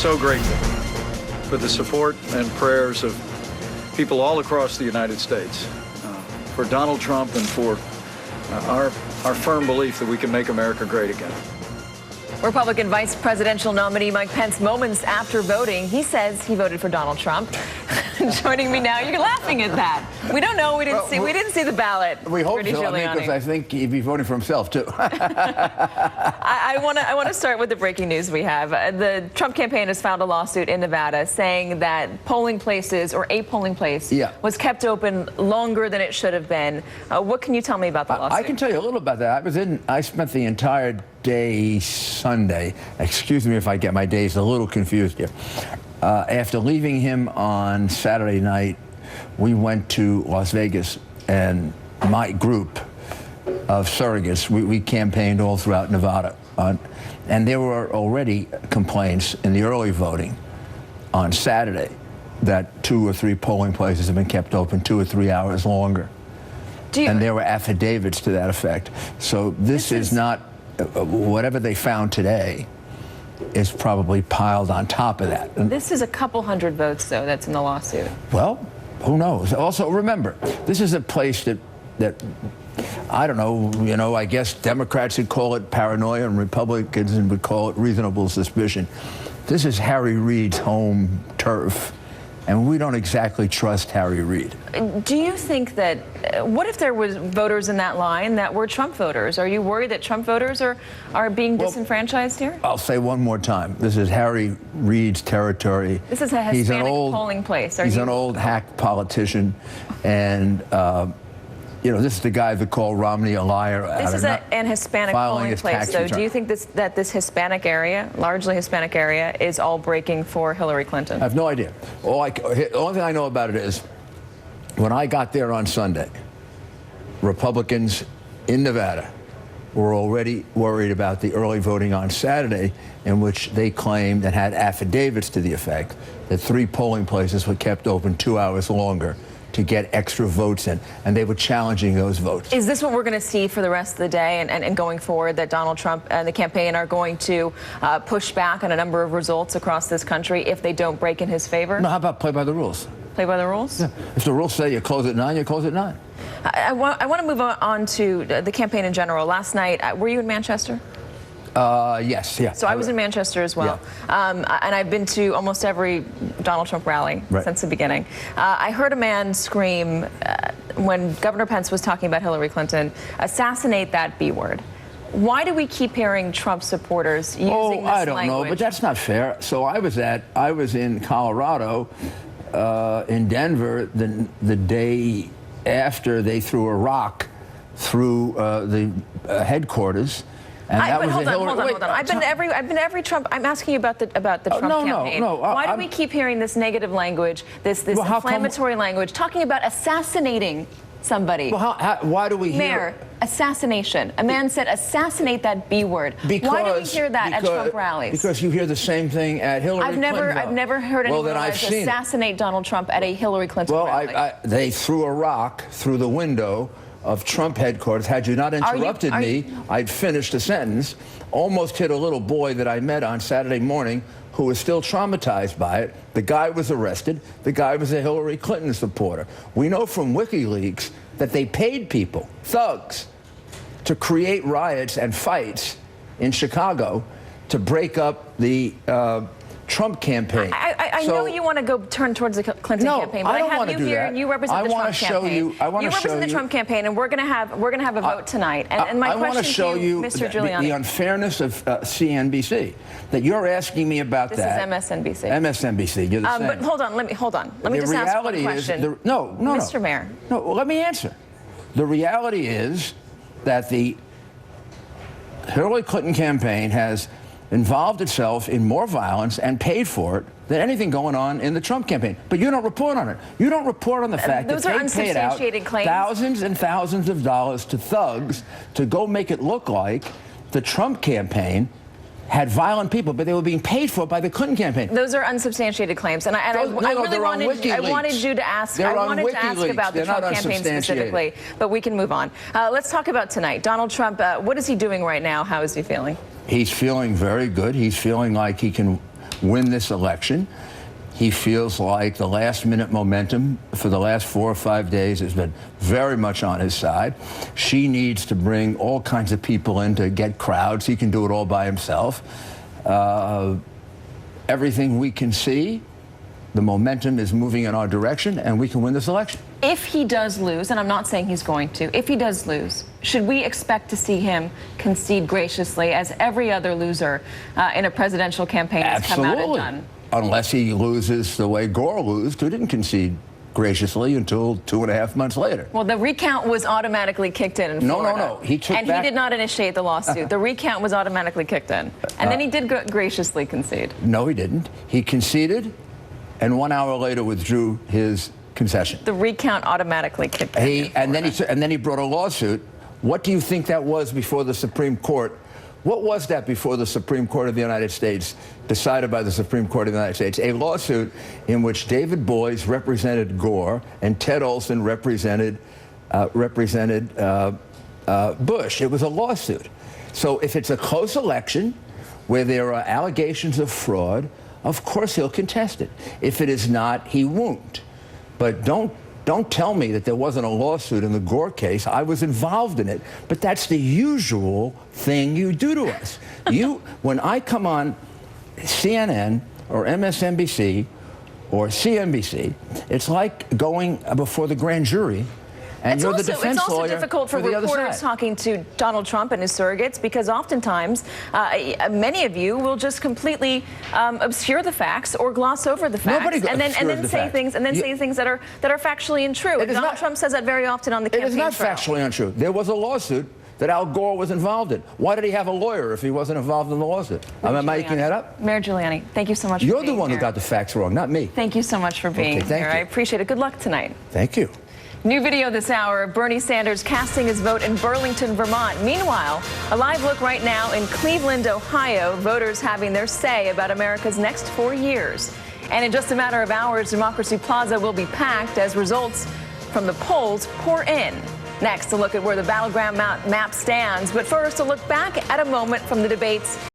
so grateful for the support and prayers of people all across the United States, for Donald Trump and for our firm belief that we can make America great again. Republican vice presidential nominee Mike Pence, moments after voting, he says he voted for Donald Trump. Joining me now, you're laughing at that. We don't know. We didn't see the ballot. We hope Rudy so. Giuliani. Because I think he'd be voting for himself too. I want to start with the breaking news we have. The Trump campaign has filed a lawsuit in Nevada saying that polling places, or a polling place, was kept open longer than it should have been. What can you tell me about the lawsuit? I can tell you a little about that. I spent the entire day Sunday. Excuse me if I get my days a little confused here. After leaving him on Saturday night, we went to Las Vegas, and my group of surrogates, we campaigned all throughout Nevada. And there were already complaints in the early voting on Saturday that 2 or 3 polling places have been kept open 2 or 3 hours longer. And there were affidavits to that effect. So this is not, whatever they found today is probably piled on top of that. This is a couple hundred votes, though, that's in the lawsuit. Well, who knows? Also, remember, this is a place that I don't know, I guess Democrats would call it paranoia and Republicans would call it reasonable suspicion. This is Harry Reid's home turf, and we don't exactly trust Harry Reid. Do you think that, what if there was voters in that line that were Trump voters? Are you worried that Trump voters are being disenfranchised here? I'll say one more time. This is Harry Reid's territory. This is a Hispanic polling place. He's an old hack politician, and this is the guy that called Romney a liar. This is an Hispanic polling place, though. Do you think that this Hispanic area, largely Hispanic area, is all breaking for Hillary Clinton? I have no idea. The only thing I know about it is, when I got there on Sunday, Republicans in Nevada were already worried about the early voting on Saturday, in which they claimed and had affidavits to the effect that 3 polling places were kept open 2 hours longer to get extra votes in, and they were challenging those votes. Is this what we're going to see for the rest of the day and going forward, that Donald Trump and the campaign are going to push back on a number of results across this country if they don't break in his favor? No, how about play by the rules? Play by the rules? Yeah. If the rules say you close at 9, you close at 9. I want to move on to the campaign in general. Last night, were you in Manchester? Yes, yeah. So I was in Manchester as well. Yeah. And I've been to almost every Donald Trump rally since the beginning. I heard a man scream when Governor Pence was talking about Hillary Clinton, assassinate that B word. Why do we keep hearing Trump supporters using this language? I don't know, but that's not fair. So I was in Colorado, in Denver, the day after they threw a rock through the headquarters. And hold on. I've been to every Trump. I'm asking you about the Trump campaign. No. Why do we keep hearing this negative language, this inflammatory language, talking about assassinating somebody? Well, why do we hear? Mayor, assassination. A man said, assassinate that B word. Why do we hear that at Trump rallies? Because you hear the same thing at Hillary Clinton. I've never heard anyone assassinate Donald Trump at a Hillary Clinton rally. They threw a rock through the window of Trump headquarters. Had you not interrupted me, I'd finished a sentence. Almost hit a little boy that I met on Saturday morning who was still traumatized by it. The guy was arrested. The guy was a Hillary Clinton supporter. We know from WikiLeaks that they paid people, thugs, to create riots and fights in Chicago to break up the Trump campaign. I know you want to go turn towards the Clinton campaign, but I have you here and you represent the Trump campaign. You represent the Trump campaign, and we're going to have a vote tonight. And my question to you, Mr. Giuliani, the unfairness of CNBC, that you're asking me about that. This is MSNBC. MSNBC. You're the same. But hold on. Let me just ask one question. No, Mr. Mayor. No, let me answer. The reality is that the Hillary Clinton campaign has involved itself in more violence and paid for it than anything going on in the Trump campaign. But you don't report on it. You don't report on the fact that they paid out thousands and thousands of dollars to thugs to go make it look like the Trump campaign had violent people, but they were being paid for by the Clinton campaign. Those are unsubstantiated claims, and I really wanted you to ask. I wanted to ask about the Trump campaign specifically, but we can move on. Let's talk about tonight. Donald Trump. What is he doing right now? How is he feeling? He's feeling very good. He's feeling like he can win this election. He feels like the last-minute momentum for the last 4 or 5 days has been very much on his side. She needs to bring all kinds of people in to get crowds. He can do it all by himself. Everything we can see, the momentum is moving in our direction, and we can win this election. If he does lose, and I'm not saying he's going to, if he does lose, should we expect to see him concede graciously as every other loser in a presidential campaign has come out and done? Unless he loses the way Gore lost, who didn't concede graciously until 2.5 months later. Well, the recount was automatically kicked in Florida. No. He did not initiate the lawsuit. The recount was automatically kicked in. And then he did graciously concede. No, he didn't. He conceded, and 1 hour later withdrew his concession. The recount automatically kicked in. And then he brought a lawsuit. What do you think that was before the Supreme Court? What was that before the Supreme Court of the United States, decided by the Supreme Court of the United States? A lawsuit in which David Boies represented Gore and Ted Olson represented Bush. It was a lawsuit. So if it's a close election where there are allegations of fraud, of course he'll contest it. If it is not, he won't. But don't tell me that there wasn't a lawsuit in the Gore case. I was involved in it, but that's the usual thing you do to us. When I come on CNN or MSNBC or CNBC, it's like going before the grand jury. And you're the defense lawyer. It's also difficult for reporters talking to Donald Trump and his surrogates, because oftentimes many of you will just completely obscure the facts or gloss over the facts, and then say things that are factually untrue. Donald Trump says that very often on the campaign trail. It is not factually untrue. There was a lawsuit that Al Gore was involved in. Why did he have a lawyer if he wasn't involved in the lawsuit? Am I making that up? Mayor Giuliani, thank you so much for being here. You're the one who got the facts wrong, not me. Thank you so much for being here. I appreciate it. Good luck tonight. Thank you. New video this hour of Bernie Sanders casting his vote in Burlington, Vermont. Meanwhile, a live look right now in Cleveland, Ohio, voters having their say about America's next 4 years. And in just a matter of hours, Democracy Plaza will be packed as results from the polls pour in. Next, a look at where the battleground map stands. But first, a look back at a moment from the debates